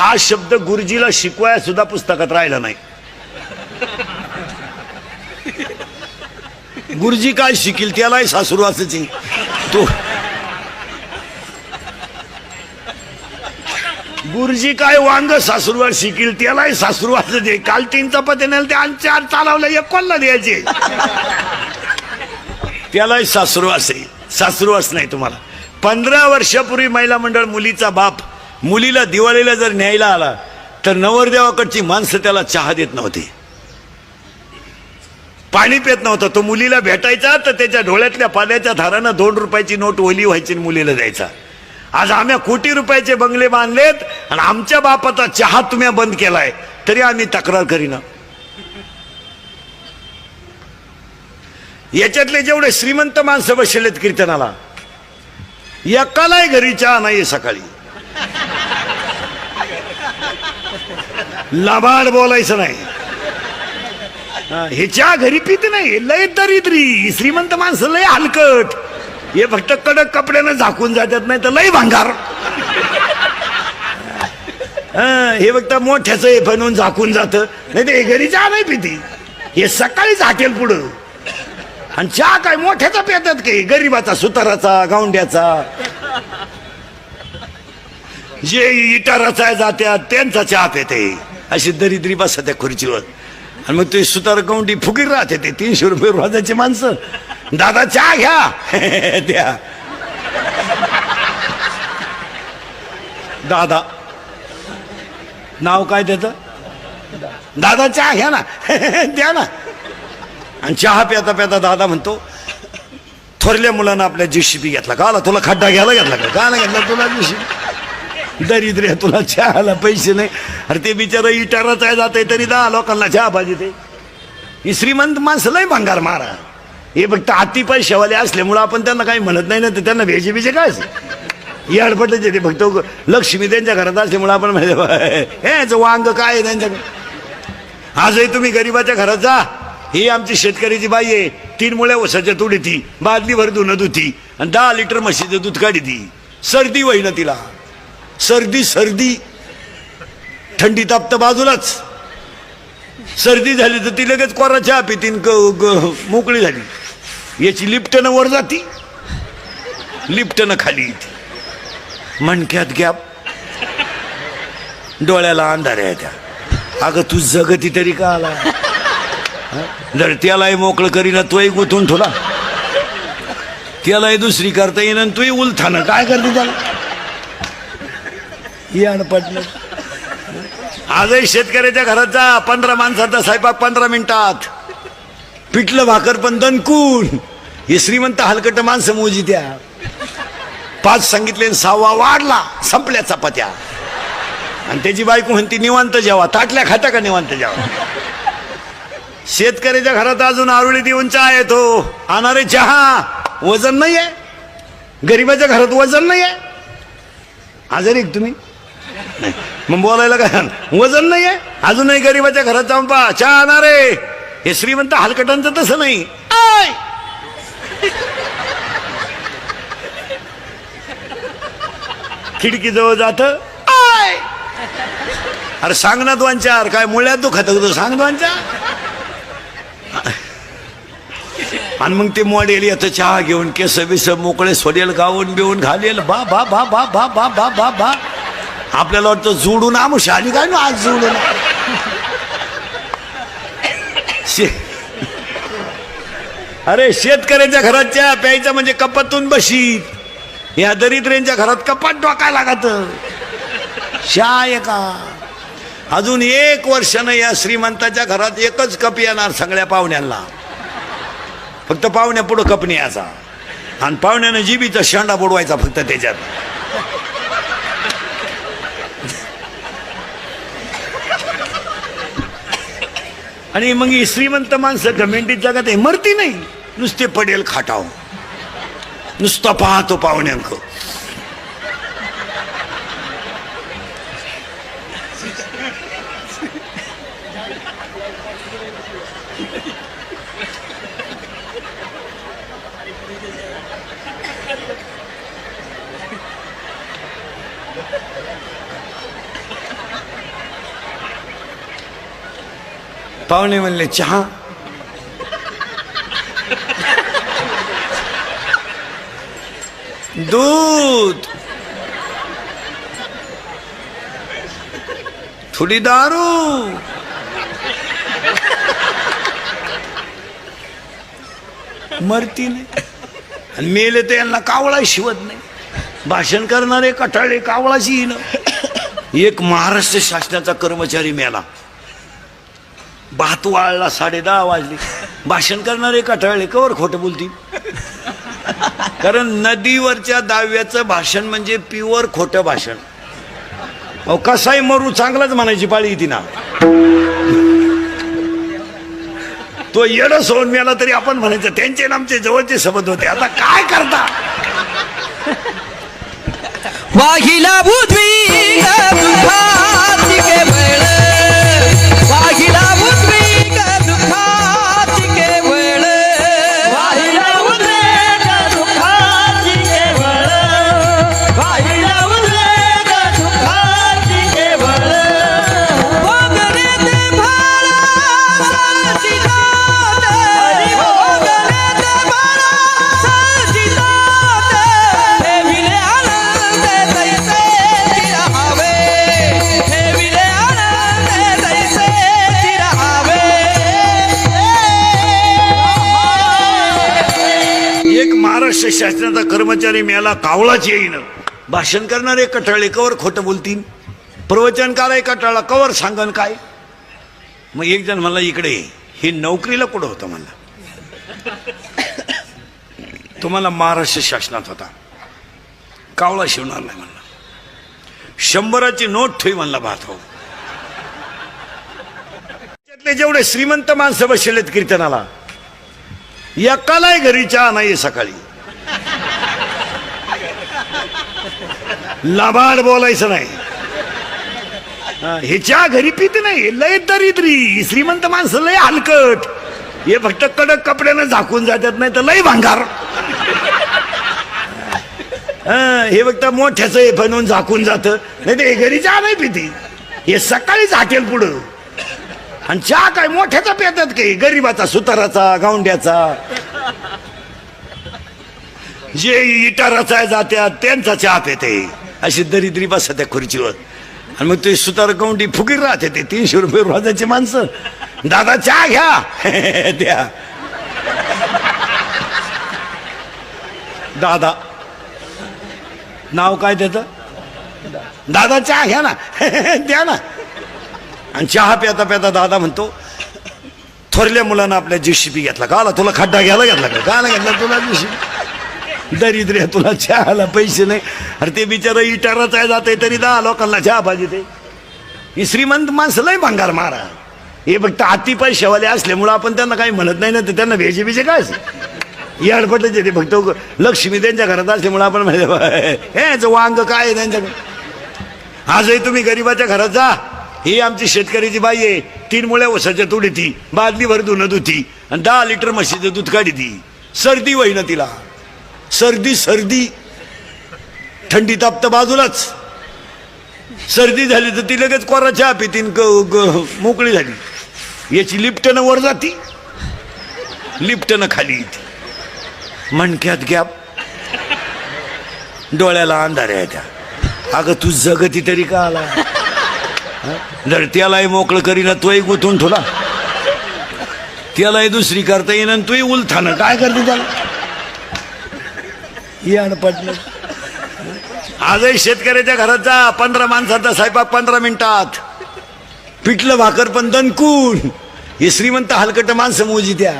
हा शब्द गुरुजीला शिकवाय सुद्धा पुस्तकात राहिला नाही. गुरुजी काय शिकील त्यालाही सासुरवासच तो. गुरुजी काय वांग सासुरवास शिकील त्यालाही सासुरवास दे. काल 3 चपात्या नेल ते 4 चालवलं 1 कोणाला द्यायचे. त्यालाही सासुरवास आहे. सासुरवास नाही तुम्हाला. 15 वर्षापूर्वी महिला मंडळ मुलीचा बाप मुलीला दिवाळीला जर न्यायला आला तर नवरदेवाकडची माणसं त्याला चहा देत नव्हती, पाणी पित नव्हता. तो मुलीला भेटायचा तर त्याच्या डोळ्यातल्या पाण्याच्या धारानं 2 रुपयाची नोट ओली व्हायची आणि मुलीला द्यायचा. आज आम्ही कोटी रुपयाचे बंगले बांधलेत आणि आमच्या बापाचा चहा तुम्ही बंद केलाय तरी आम्ही तक्रार करीना. याच्यातले जेवढे श्रीमंत माणसं बसलेत कीर्तनाला एकालाही घरी चहा नाही सकाळी. लबाड बोलायचं नाही. हे चहा घरी पित नाही. लय दरिद्री श्रीमंत माणसं लय हलकट. हे फक्त कडक कपड्यानं झाकून जातात नाही तर लय भांगार. हे फक्त मोठ्याच हे बनवून झाकून जात नाही ते घरी चहा नाही पिती. हे सकाळीच हाटेल पुढं. आणि चहा काय मोठ्याचा पितात काही गरीबाचा सुताराचा गावंड्याचा जे इटाराचा जात्यात त्यांचा चहा पिते. अशी दरिद्री बसा त्या खुर्चीवर. आणि मग ते सुतार गावंडी फुगीर राहते ते 300 रुपये रोजाची माणसं. दादा चहा घ्या द्या. दादा नाव काय त्याचं दादा चहा घ्या ना द्या ना. आणि चहा प्याता प्याता दादा म्हणतो थोरल्या मुलानं आपल्या JCB घेतला का आला तुला खड्डा घ्यायला घेतला का घेतला तुला JCB. दरिद्र तुला चहाला पैसे नाही. अरे ते बिचारा इटाराचा जाते तरी 10 लोकांना चहा पाहिजे. ते ही श्रीमंत माणसं लय भंगार मारा. हे फक्त हाती पैशावाले असल्यामुळं आपण त्यांना काही म्हणत नाही ना. तर त्यांना भेजे बिजे काय हे अडपटच ते फक्त लक्ष्मी त्यांच्या घरात असल्यामुळं आपण म्हणतो हे वांग काय त्यांच्याकडे. आजही तुम्ही गरीबाच्या घरात जा. ही आमची शेतकऱ्याची बाई आहे 3 मुळ्या ऊसाच्या तुडी ती बादलीभर धुणं धुती आणि 10 लिटर म्हशीचं दूध काढी ती. सर्दी होईना तिला. सर्दी थंडी तापत बाजूलाच. सर्दी झाली तर ती लगेच कोरा चहा पितीन मोकळी झाली. याची लिफ्टनं वर जाती लिफ्टनं खाली येते. मणक्यात गॅप डोळ्याला अंधार आहे त्या. अगं तू जगती तरी का आला. जर त्यालाही मोकळं करीना तोही गुंतून ठेवला त्यालाही दुसरी करता येईन तोही उलथानं काय करते त्याला. पटलं. आजही शेतकऱ्याच्या घरात जा 15 माणसाचा स्वयंपाक 15 मिनिटात. पिठलं भाकर पण दणकून. हे श्रीमंत हलकट माणसं मोजी त्या 5 सांगितले 6वा वाढला संपल्या चपात्या. आणि त्याची बायको म्हणती निवांत जेवा. ताटल्या खाता का निवांत जेवा. शेतकऱ्याच्या घरात अजून आरुळी देऊन चहा येतो. आणणारे चहा वजन नाही आहे. गरीबाच्या घरात वजन नाही आहे. आजारी तुम्ही मग बोलायला काय वजन नाही आहे. अजूनही गरीबाच्या घरात जाऊन पहा चहा आणणारे. हे श्रीमंत हलकटांचं तसं नाही. खिडकीजवळ जात अरे सांग ना 2-4 काय मुळ्यात दुखत होतं सांग 2-4. आणि मग ते मॉडेल येतं चहा घेऊन केस बिस मोकळे सोडेल गावून बिवून घालेल. बा बा बा बा बा बा बा बा बा. आपल्याला वाटतं जोडून आमुष आली काय ना आज जोडून. अरे शेतकऱ्यांच्या घरात चहा प्यायचा म्हणजे कपातून बशी. या दरिद्र्यांच्या घरात कपाट डोका लागत. चहा आहे का. अजून 1 वर्षानं या श्रीमंताच्या घरात एकच कप येणार सगळ्या पाहुण्यांना. फक्त पाहुण्या पुढं कप न्यायचा आणि पाहुण्यानं जिबीचा शेंडा बुडवायचा फक्त त्याच्यात. आणि मग ही श्रीमंत माणसं गमेंटीत जगात आहे मरती नाही. नुसते पडेल खाटाव नुसतं पाहतो पाहुण्यांक. पाहुणे म्हणले चहा. दूध. थोडी दारू. मरती नाही. आणि मेले तर यांना कावळा शिवत नाही. भाषण करणारे कटाळे कावळाची येणं. एक महाराष्ट्र शासनाचा कर्मचारी मेला. भात वाळला 10:30 वाजले. भाषण करणारे कटाळे कवर खोटं बोलतील. कारण नदीवरच्या दाव्याचं भाषण म्हणजे प्युअर खोटं भाषण. अहो कसाही मरू चांगलाच म्हणायची पाळी येते ना. तो येडं सोडून मिळाला तरी आपण म्हणायचं त्यांचे आमचे जवळचे संबंध होते. आता काय करता. वाहिला बुद्वी दुःखाची केवळ. वाहिला बुद्वी दुःखाची केवळ. वाहिला बुद्वी दुःखाची केवळ. वाहिला बुद्वी दुःखाची केवळ. भोगले ते भाळा सचिदात. भोगले ते भाळा सचिदात. हे विले आनंद तैसे चिरहावे. हे विले आनंद तैसे चिरहावे. एक महाराष्ट्र शासनाचा कर्मचारी मेला कावळाच येईन. भाषण करणारे कटाळे कवर खोटं बोलतील. प्रवचनकार आहे कटाळा कवर सांगन काय. मग एक जण म्हणला इकडे हे नोकरीला कुठं होतं म्हणला. तुम्हाला महाराष्ट्र शासनात होता. कावळा शिवणार नाही म्हणला. 100ची नोट ठेवी म्हणला भात हो. त्यातले जेवढे श्रीमंत माणसं बसलेत कीर्तनाला एकालाही घरी चहा नाही सकाळी. लाभाड बोलायचं नाही. हे चहा घरी पित नाही. लय दरिद्री श्रीमंत माणसं लय हलकट. हे फक्त कडक कपड्यानं झाकून जातात नाही तर लय भांगार. हे फक्त मोठ्याच हे बनवून झाकून जात नाही ते घरी चहा नाही पिती. हे सकाळीच हॉटेल पुढं. आणि चहा काय मोठ्याचा पितात काही गरीबाचा सुताराचा गावंड्याचा जे इटाराचा जात्यात त्यांचा चहा पिते. अशी दरिद्री बसा त्या खुर्चीवर. आणि मग ते सुतार गावंडी फुगीर राहते. ते 300 रुपये रोजाची माणसं. दादा चहा घ्या द्या. दादा नाव काय त्याचं. दादा चहा घ्या ना द्या ना. आणि चहा प्याता प्याता दादा म्हणतो थोरल्या मुलानं आपल्या JCB घेतला. का आला तुला खड्डा घ्यायला घेतला का. काला घेतला तुला JCB. दरिद्र्या तुला चहाला पैसे नाही. अरे ते बिचारा इटाराच आहे जाते तरी 10 लोकांना चहा पाहिजे. ते ही श्रीमंत माणसं लय भंगार मारा. हे फक्त हाती पैशावाले असल्यामुळं आपण त्यांना काही म्हणत नाही ना. तर त्यांना भेजे काय हे अडपटच येते. फक्त लक्ष्मी त्यांच्या घरात असल्यामुळं आपण म्हणतो हे वांग काय त्यांच्याकडे. आजही तुम्ही गरीबाच्या घरात जा. ही आमची शेतकऱ्याची बाई आहे. 3 मुळ्या ओसाच्या तुडी ती बादलीभर धुणं धुती आणि 10 लिटर म्हशीचं दूध काढी ती. सर्दी होईना तिला. सर्दी थंडी तापतं बाजूलाच. सर्दी झाली तर ती लगेच कोरा चहा पितीन मोकळी झाली. याची लिफ्टनं वर जाती लिफ्टनं खाली येते. मणक्यात गॅप डोळ्याला अंधाऱ्या येत्या. अगं तू जगती तरी का आला. जर त्यालाही मोकळं करीना तोही गुंतून ठेवला. त्यालाही दुसरी करता येईन तोही उलथानं काय करते त्याला. पटलं. आजही शेतकऱ्याच्या घरात जा. 15 माणसाचा स्वयंपाक 15 मिनिटात. पिठलं भाकर पण दणकून. हे श्रीमंत हलकट माणसं मोजी त्या.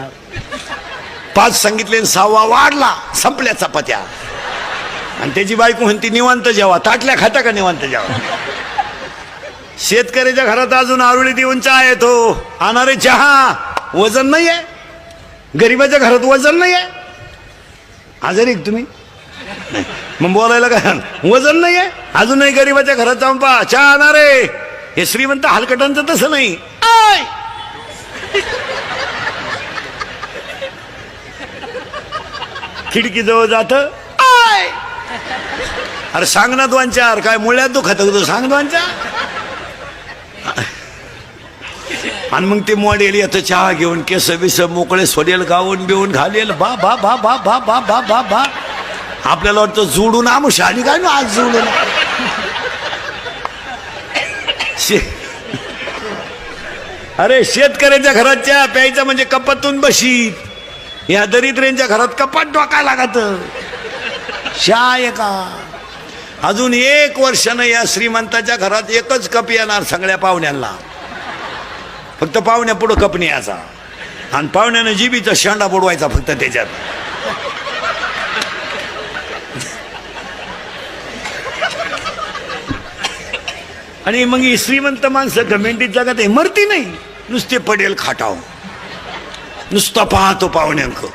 5 सांगितले 6वा वाढला संपल्या चपात्या. आणि त्याची बायको म्हणती निवांत जेवा. ताटल्या खाता का निवांत जेवा. शेतकऱ्याच्या घरात अजून आरुळी देऊन चहा येतो. आणणारे चहा वजन नाही आहे. गरीबाच्या घरात वजन नाही आहे. आजारी एक तुम्ही मग बोलायला काय वजन नाही आहे. अजूनही गरीबाच्या घरात जाऊन पहा चहा आणणारे. हे श्रीमंत हलकटांचं तसं नाही. खिडकी जवळ जात. अरे सांग ना 2-4 काय मुळ्यात दुखत सांग 2-4. आणि मग ते मॉडेल येतं चहा घेऊन केस बिस मोकळे सोडेल गाऊन बिवून घालेल बा बा बा बा बा बा बा बा बा आपल्याला वाटतं जोडून आमुष आणि काय ना आज जोडून अरे शेतकऱ्याच्या घरात चहा प्यायचा म्हणजे कपातून बशीत, या दरिद्र्यांच्या घरात कपाट डोका लागत चहा आहे का. अजून 1 वर्षानं या श्रीमंताच्या घरात एकच कप येणार सगळ्या पाहुण्यांना, फक्त पाहुण्या पुढं कप न्यायचा आणि पाहुण्यानं जिबीचा शेंडा बुडवायचा फक्त त्याच्यात. आणि मग ही श्रीमंत माणसं गमेंटीत जगात आहे मरती नाही, नुसते पडेल खाटाव, नुसतं पाहतो पाहुण्यांक.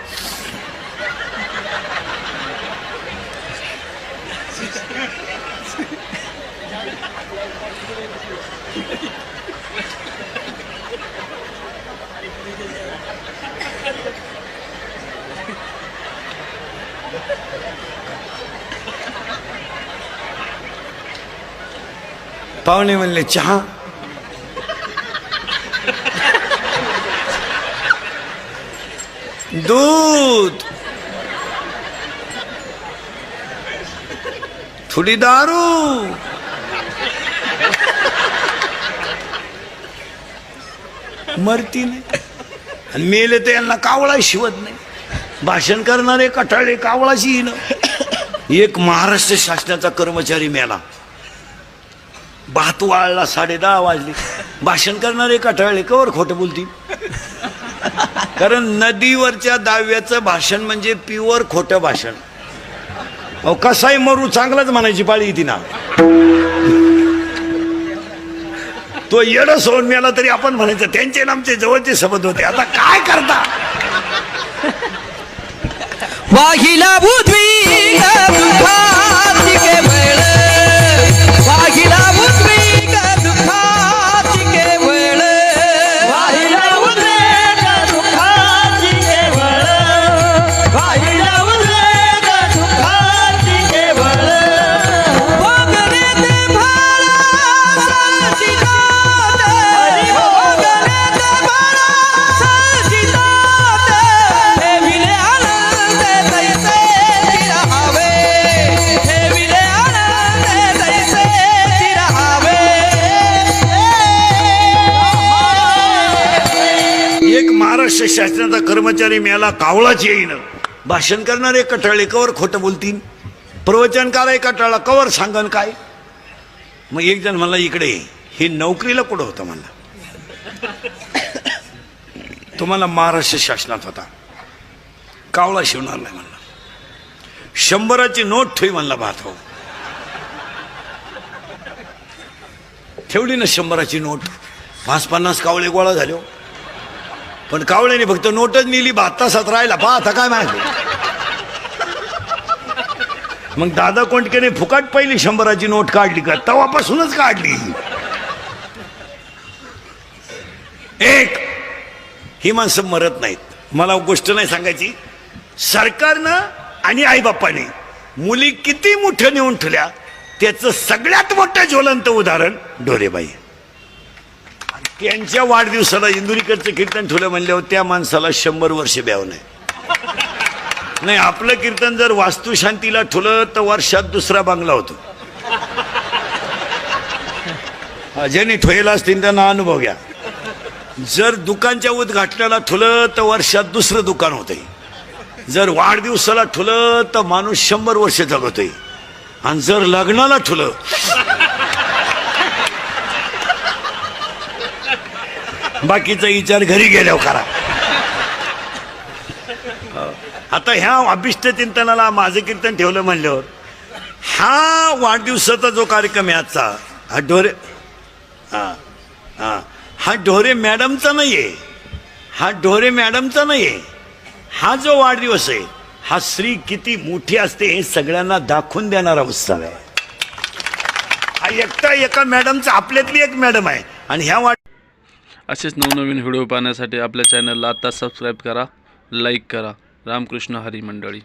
पाहुणे म्हणले चहा, दूध, थोडी दारू, मरती नाही. आणि मेले तर यांना कावळा शिवत नाही. भाषण करणारे कठाळे कावळाची येणं. एक महाराष्ट्र शासनाचा कर्मचारी मेला, भात वाळला 10:30 वाजले. भाषण करणारे कठाळे कवर खोटं बोलतील, कारण नदीवरच्या दाव्याचं भाषण म्हणजे प्युअर खोटं भाषण. अहो कसाही मरू चांगलाच म्हणायची पाळी येते ना. तो येडं सोडून मेला तरी आपण म्हणायचं त्यांचे आणि आमचे जवळचे संबंध होते. आता काय करता. वाहिला बुद्वी दुःखाची केवळ, वाहिला बुद्वी दुःखाची केवळ, वाहिला उद्रेक दुःखाची केवळ, वाहिला उद्रेक दुःखाची केवळ. भोगले ते भाला सचितात, भोगले ते भाला सचितात, ठेविले आनंद तैसे चिरहावे, ठेविले आनंद तैसे चिरहावे. एक महाराष्ट्र शासनाचा कर्मचारी मेला कावळाची येईन. भाषण करणारे कटाळे कवर खोटं बोलतील, प्रवचनकार कटाळा कवर सांगन काय. मग एक जण म्हणला इकडे ये. हे नोकरीला कुठं होतं म्हणला. तुम्हाला महाराष्ट्र शासनात होता, कावळा शिवणार नाही म्हणला. 100ची नोट ठेवी म्हणला भात. ठेवली ना 100ची नोट. 5-50 कावळे गोळा झाले. पण कावळ्याने फक्त नोटच नेली, 7 तासात राहिला. आता काय माहिती. मग दादा कोंडकेने फुकाट पहिली 100ची नोट काढली का, तेव्हापासूनच काढली. एक ही माणसं मरत नाहीत. मला गोष्ट नाही सांगायची, सरकारनं आणि आईबापाने मुली किती मोठ्या नेऊन ठेवल्या त्याचं सगळ्यात मोठं ज्वलंत उदाहरण ढोरेबाई. त्यांच्या वाढदिवसाला इंदुरीकरचं कीर्तन ठेवलं म्हणल्यावर त्या माणसाला 100 वर्ष ब्याव नाही. आपलं कीर्तन जर वास्तुशांतीला ठेवलं तर वर्षात 2रा बांगला होतो. ज्यांनी ठेवला असतील त्यांना अनुभव घ्या. जर दुकानच्या उद्घाटनाला ठेवलं तर वर्षात 2रं दुकान होतंय. जर वाढदिवसाला ठेवलं तर माणूस 100 वर्ष जगतोय. आणि जर लग्नाला ठेवलं बाकीचा विचार घरी गेल्यावर करा. आता ह्या अभिष्ट चिंतनाला माझं कीर्तन ठेवलं म्हणल्यावर हा वाढदिवसाचा जो कार्यक्रम आहे आजचा, हा ढोरे मॅडमचा नाहीये, हा ढोरे मॅडमचा नाहीये. हा जो वाढदिवस आहे हा स्त्री किती मोठी असते हे सगळ्यांना दाखवून देणारा उत्सव आहे. हा एकटा एका मॅडमचा, आपल्यातली एक मॅडम आहे. आणि ह्या असेच नवनवीन व्हिडिओ पाहण्यासाठी आपल्या चॅनलला आता सबस्क्राईब करा, लाईक करा. रामकृष्ण हरी मंडळी.